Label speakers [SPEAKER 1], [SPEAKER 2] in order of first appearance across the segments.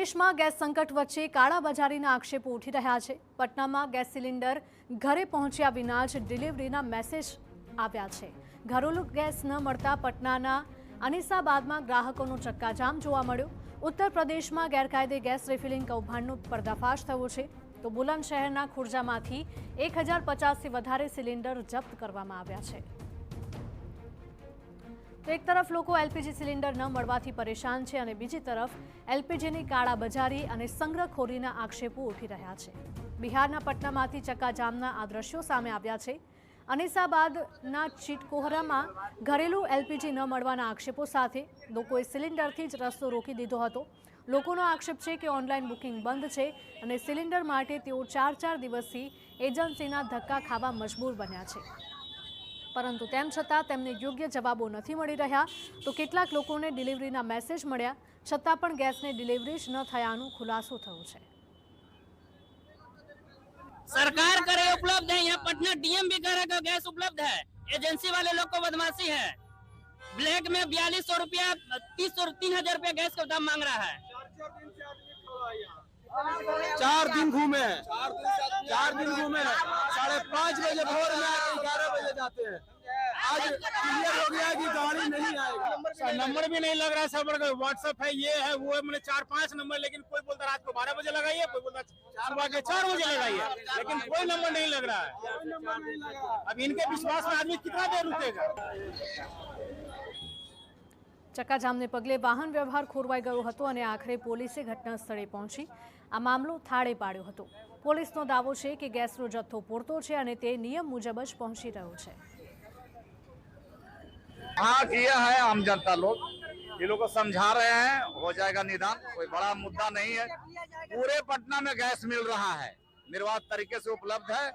[SPEAKER 1] પ્રદેશમાં ગેસ સંકટ વચ્ચે કાળાબજારીના આક્ષેપો ઉઠી રહ્યા છે। પટનામાં ગેસ સિલિન્ડર ઘરે પહોંચ્યા વિના જ ડિલિવરીના મેસેજ આવ્યા છે। ઘરેલુ ગેસ ન મળતા પટનાના અનીસાબાદમાં ગ્રાહકોનો ચક્કાજામ જોવા મળ્યો। ઉત્તર પ્રદેશમાં ગેરકાયદે ગેસ રિફિલિંગ કૌભાંડનો પર્દાફાશ થયો છે તો બુલંદ શહેરના ખુર્જામાંથી 1050થી વધારે સિલિન્ડર જપ્ત કરવામાં આવ્યા છે। तो एक तरफ लोग एलपीजी सिलिंडर न મળવાથી परेशान है और बीजी तरफ एलपीजी काळाबजारी और संग्रहखोरीना आक्षेपो उठी रह्या छे। बिहारना पटनामांथी चक्काजामना आ दृश्यो सामे आव्या छे। अनीसाबादना चीटकोहरामां घरेलू एलपीजी न મળવાના आक्षेपो साथे लोकोए सिलिंडरथी ज रस्तो रोकी दीधो हतो। लोकोनो आक्षेप छे कि ऑनलाइन बुकिंग बंद छे अने सिलिंडर माटे तेओ 4-4 दिवसथी एजन्सीना धक्का खावा मजबूर बन्या छे। परंतु तेम छतां तेमने योग्य जवाबो नहीं मळी रह्या तो केटलाक लोकोने डिलिवरीना मेसेज मळ्या छतां पण गैसने डिलिवरी ज न थयानो खुलासो थयो छे।
[SPEAKER 2] सरकार करे उपलब्ध है, यहाँ पटना डीएम भी करे का गैस उपलब्ध है। एजेंसी वाले लोग को बदमाशी है। ब्लैक में 4200 रुपया 3000 रुपया गैस का दाम मांग रहा है।
[SPEAKER 3] 4 दिन घूमे 5:30 बजे भोर में 11 बजे जाते हैं। आज क्लियर हो गया कि गाड़ी नहीं आएगा।
[SPEAKER 4] नंबर भी नहीं लग रहा है सर्वर का। व्हाट्सएप है, ये है वो है, मैंने 4-5 नंबर, लेकिन कोई बोलता रात को 12 बजे लगाइए, कोई बोलता सुबह के 4 बजे लगाइए, लेकिन कोई नंबर नहीं लग रहा है। अब इनके विश्वास में आदमी कितना देर रुकेगा।
[SPEAKER 1] चक्काजामने पगले वाहन व्यवहार खोरवाई गयो हतो अने आखरे पोलीसे घटना स्थळे पहोंची आ मामलो थाळे पाड्यो हतो। पोलीसनो दावो छे कि गैसनो जथ्थो पूरतो छे अने ते नियम मुजब ज पहोंची रह्यो छे।
[SPEAKER 5] हाँ, किया है आम जनता लोग, ये लोग को समझा रहे हैं, हो जाएगा निदान, कोई बड़ा मुद्दा नहीं है। पूरे पटना में गैस मिल रहा है, निर्बाध तरीके से उपलब्ध है।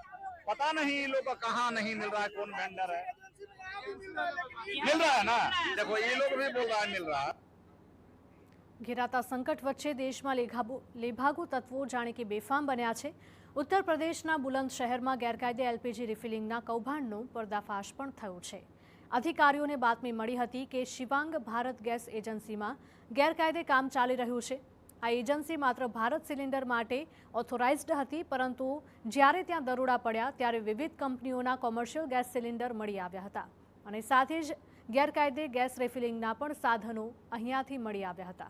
[SPEAKER 5] पता नहीं ये लोग को कहाँ नहीं मिल रहा है, कौन वेंडर है। मिल रहा है ना, देखो ये लोग भी बोल रहा है मिल रहा है।
[SPEAKER 1] घेराता संकट वच्चे देश में लेभागु तत्वों जाने के बेफाम बन्या छे। उत्तर प्रदेशना बुलंद शहर में गैरकायदे एलपीजी रिफिलिंगना कौभांडनो पर्दाफाश पण थयो छे। अधिकारीओने बातमी मळी हती के शिवांग भारत गैस एजन्सी में गैरकायदे काम चाली रह्युं छे। आ एजन्सी मात्र भारत सिलिंडर माटे ऑथोराइज्ड हती, परंतु ज्यारे त्यां दरोड़ा पड्या त्यारे विविध कंपनीओना कॉमर्शियल गैस सिलिंडर मळी आव्या हता अने साथे ज गैरकायदे गैस रिफिलिंगना पण साधनो अहींयाथी मळी आव्या हता।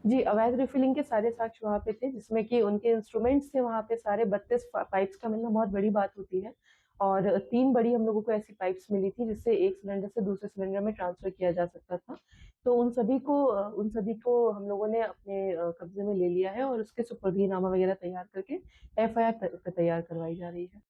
[SPEAKER 6] जी, अवैध रिफिलिंग के सारे साक्ष्य वहाँ पे थे, जिसमें कि उनके इंस्ट्रूमेंट्स थे वहाँ पे सारे। 32 पाइप्स का मिलना बहुत बड़ी बात होती है और 3 बड़ी हम लोगों को ऐसी पाइप्स मिली थी जिससे एक सिलेंडर से दूसरे सिलेंडर में ट्रांसफर किया जा सकता था। तो उन सभी को हम लोगों ने अपने कब्जे में ले लिया है और उसके सुपुर्दीनामा वगैरह तैयार करके एफआईआर तैयार करवाई जा रही है।